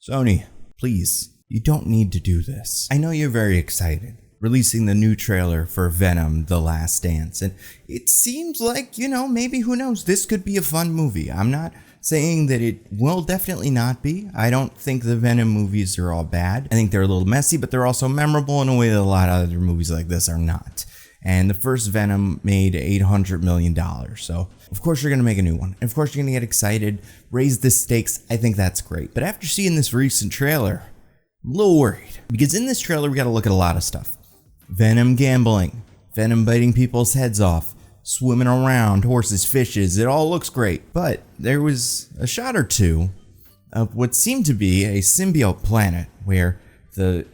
Sony, please, you don't need to do this. I know you're very excited, releasing the new trailer for Venom: The Last Dance, and it seems like, maybe, who knows, this could be a fun movie. I'm not saying that it will definitely not be. I don't think the Venom movies are all bad. I think they're a little messy, but they're also memorable in a way that a lot of other movies like this are not. And the first Venom made $800 million, so of course you're going to make a new one. And of course you're going to get excited, raise the stakes. I think that's great. But after seeing this recent trailer, I'm a little worried. Because in this trailer we got to look at a lot of stuff. Venom gambling, Venom biting people's heads off, swimming around, horses, fishes, it all looks great. But there was a shot or two of what seemed to be a symbiote planet where the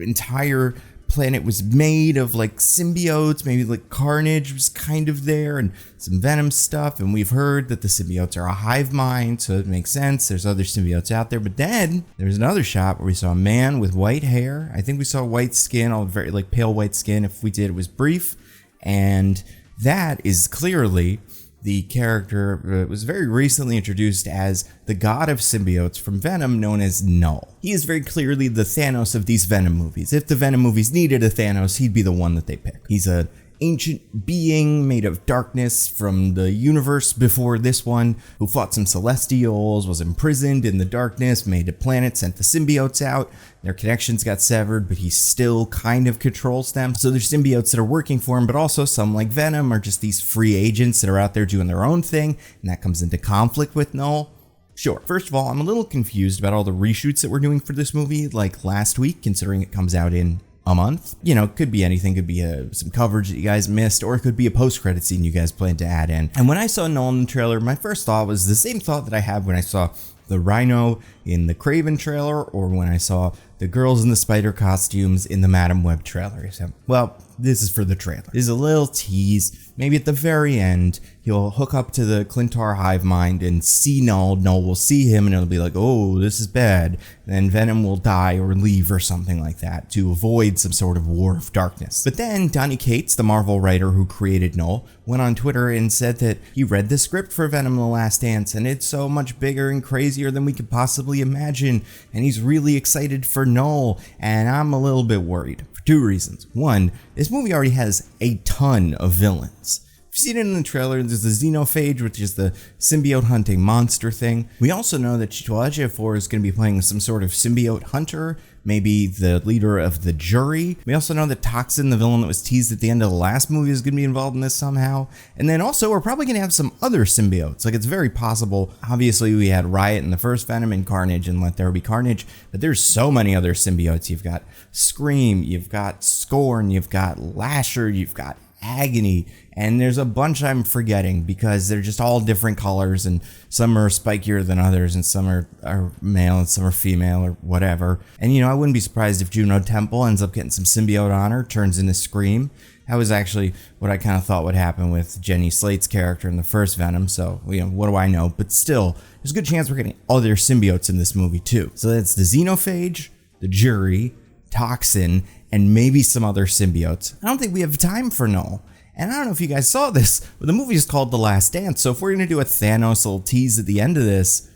entire planet was made of like symbiotes, maybe like Carnage was kind of there and some Venom stuff, and we've heard that the symbiotes are a hive mind, so it makes sense. There's other symbiotes out there. But then there's another shot where we saw a man with white hair. I think we saw white skin, all very like pale white skin. If we did, it was brief, and that is clearly the character was very recently introduced as the god of symbiotes from Venom, known as Knull. He is very clearly the Thanos of these Venom movies. If the Venom movies needed a Thanos, he'd be the one that they pick. He's an ancient being made of darkness from the universe before this one, who fought some Celestials, was imprisoned in the darkness, made a planet, sent the symbiotes out. Their connections got severed, but he still kind of controls them. So there's symbiotes that are working for him, but also some, like Venom, are just these free agents that are out there doing their own thing, and that comes into conflict with Knull. Sure. First of all, I'm a little confused about all the reshoots that we're doing for this movie, like last week, considering it comes out in a month. Could be anything. Could be some coverage that you guys missed, or it could be a post-credit scene you guys plan to add in. And when I saw Knull in the trailer, my first thought was the same thought that I had when I saw the Rhino in the Kraven trailer, or when I saw the girls in the spider costumes in the Madam Web trailer. So, well, this is for the trailer. This is a little tease. Maybe at the very end, he'll hook up to the Clintar hive mind and see Knull. Knull will see him and it'll be like, oh, this is bad. Then Venom will die or leave or something like that to avoid some sort of war of darkness. But then Donny Cates, the Marvel writer who created Knull, went on Twitter and said that he read the script for Venom: The Last Dance, and it's so much bigger and crazier than we could possibly imagine, and he's really excited for Knull, and I'm a little bit worried for two reasons. One, this movie already has a ton of villains. You've seen it in the trailer. There's the Xenophage, which is the symbiote hunting monster thing. We also know that Chiwetel Ejiofor is going to be playing some sort of symbiote hunter, maybe the leader of the jury. We also know that Toxin, the villain that was teased at the end of the last movie, is going to be involved in this somehow. And then also, we're probably going to have some other symbiotes. Like, it's very possible. Obviously, we had Riot in the first Venom and Carnage and Let There Be Carnage, but there's so many other symbiotes. You've got Scream, you've got Scorn, you've got Lasher, you've got Agony, and there's a bunch I'm forgetting because they're just all different colors, and some are spikier than others, and some are male and some are female or whatever. And I wouldn't be surprised if Juno Temple ends up getting some symbiote on her, turns into Scream. That was actually what I kind of thought would happen with Jenny Slate's character in the first Venom, so what do I know? But still, there's a good chance we're getting other symbiotes in this movie too. So that's the Xenophage, the Jury, Toxin, and maybe some other symbiotes. I don't think we have time for Knull. And I don't know if you guys saw this, but the movie is called The Last Dance, so if we're going to do a Thanos little tease at the end of this,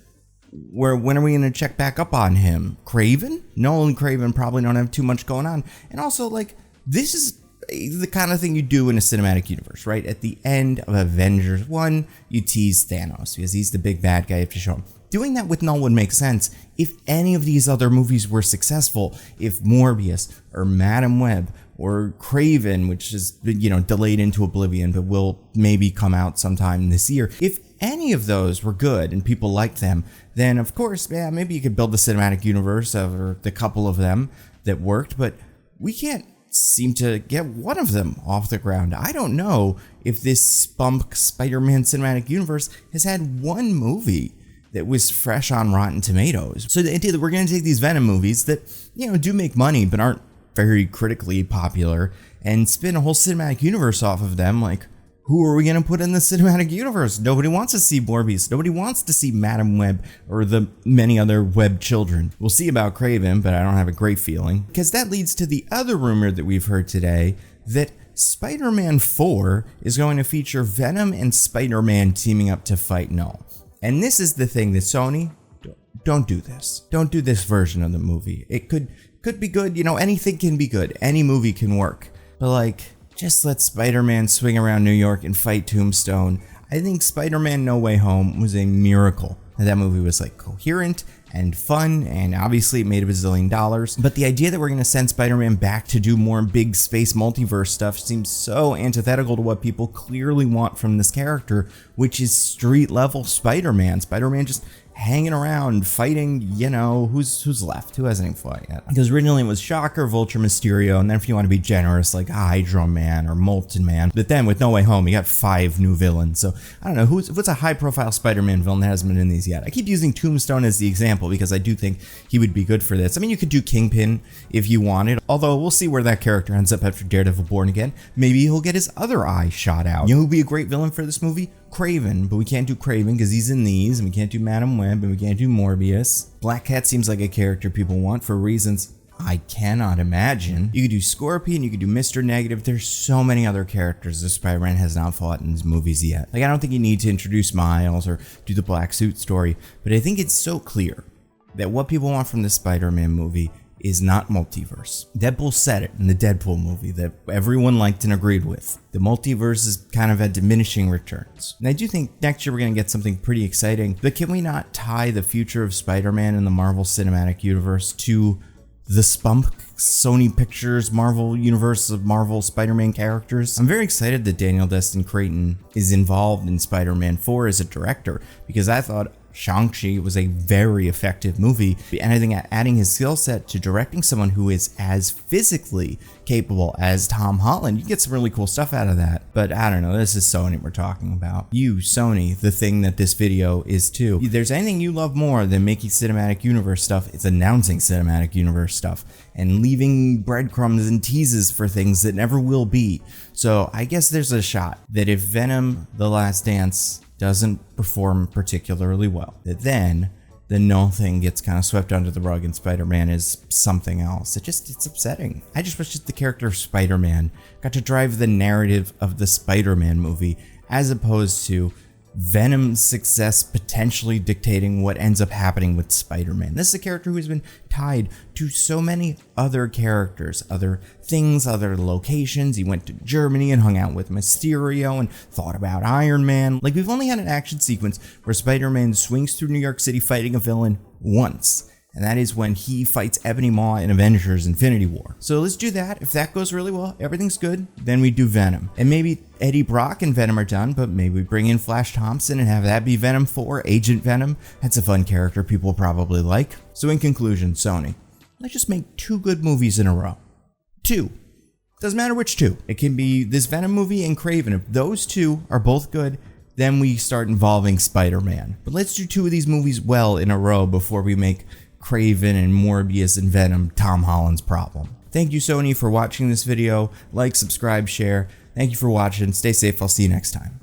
when are we going to check back up on him? Kraven? Knull and Kraven probably don't have too much going on. And also, this is the kind of thing you do in a cinematic universe, right? At the end of Avengers 1, you tease Thanos, because he's the big bad guy, you have to show him. Doing that with Knull would make sense if any of these other movies were successful. If Morbius or Madam Web or Kraven, which is delayed into oblivion but will maybe come out sometime this year, if any of those were good and people liked them, then of course, yeah, maybe you could build the cinematic universe over the couple of them that worked, but we can't seem to get one of them off the ground. I don't know if this spunk Spider-Man cinematic universe has had one movie that was fresh on Rotten Tomatoes. So the idea that we're going to take these Venom movies that, do make money but aren't very critically popular and spin a whole cinematic universe off of them, like, who are we going to put in the cinematic universe? Nobody wants to see Morbius. Nobody wants to see Madam Web or the many other Web children. We'll see about Kraven, but I don't have a great feeling. Because that leads to the other rumor that we've heard today, that Spider-Man 4 is going to feature Venom and Spider-Man teaming up to fight Knull. And this is the thing that Sony, don't do this. Don't do this version of the movie. It could be good, you know, anything can be good. Any movie can work. But like, just let Spider-Man swing around New York and fight Tombstone. I think Spider-Man No Way Home was a miracle. That movie was like coherent and fun, and obviously it made $1 bazillion. But the idea that we're going to send Spider-Man back to do more big space multiverse stuff seems so antithetical to what people clearly want from this character, which is street level Spider-Man. Spider-Man just hanging around, fighting, you know, who's left? Who hasn't even fought yet? Because originally it was Shocker, Vulture, Mysterio, and then if you want to be generous, like Hydro Man or Molten Man. But then with No Way Home, you got 5 new villains. So I don't know, what's a high-profile Spider-Man villain that hasn't been in these yet? I keep using Tombstone as the example because I do think he would be good for this. I mean, you could do Kingpin if you wanted, although we'll see where that character ends up after Daredevil Born Again. Maybe he'll get his other eye shot out. You know who'd be a great villain for this movie? Craven, but we can't do Craven because he's in these, and we can't do Madam Web, and we can't do Morbius. Black Cat seems like a character people want for reasons I cannot imagine. You could do Scorpion, you could do Mr. Negative. There's so many other characters that Spider-Man has not fought in his movies yet. Like, I don't think you need to introduce Miles or do the black suit story, but I think it's so clear that what people want from this Spider-Man movie is not multiverse. Deadpool said it in the Deadpool movie that everyone liked and agreed with. The multiverse is kind of at diminishing returns. And I do think next year we're going to get something pretty exciting, but can we not tie the future of Spider-Man in the Marvel Cinematic Universe to the spunk Sony Pictures Marvel Universe of Marvel Spider-Man characters? I'm very excited that Daniel Destin Creighton is involved in Spider-Man 4 as a director, because I thought Shang-Chi was a very effective movie, and I think adding his skill set to directing someone who is as physically capable as Tom Holland, you get some really cool stuff out of that. But I don't know, this is Sony we're talking about. You, Sony, the thing that this video is too. If there's anything you love more than making cinematic universe stuff, it's announcing cinematic universe stuff and leaving breadcrumbs and teases for things that never will be. So I guess there's a shot that if Venom: The Last Dance doesn't perform particularly well, that then the Knull thing gets kind of swept under the rug and Spider-Man is something else. It's upsetting. I just wish that the character of Spider-Man got to drive the narrative of the Spider-Man movie, as opposed to Venom's success potentially dictating what ends up happening with Spider-Man. This is a character who has been tied to so many other characters, other things, other locations. He went to Germany and hung out with Mysterio and thought about Iron Man. Like, we've only had an action sequence where Spider-Man swings through New York City fighting a villain once. And that is when he fights Ebony Maw in Avengers Infinity War. So let's do that. If that goes really well, everything's good, then we do Venom. And maybe Eddie Brock and Venom are done, but maybe we bring in Flash Thompson and have that be Venom 4, Agent Venom. That's a fun character people probably like. So in conclusion, Sony, let's just make 2 good movies in a row. 2. Doesn't matter which 2. It can be this Venom movie and Craven. If those 2 are both good, then we start involving Spider-Man. But let's do 2 of these movies well in a row before we make Craven and Morbius and Venom Tom Holland's problem. Thank you, Sony, for watching this video. Like, subscribe, share. Thank you for watching. Stay safe. I'll see you next time.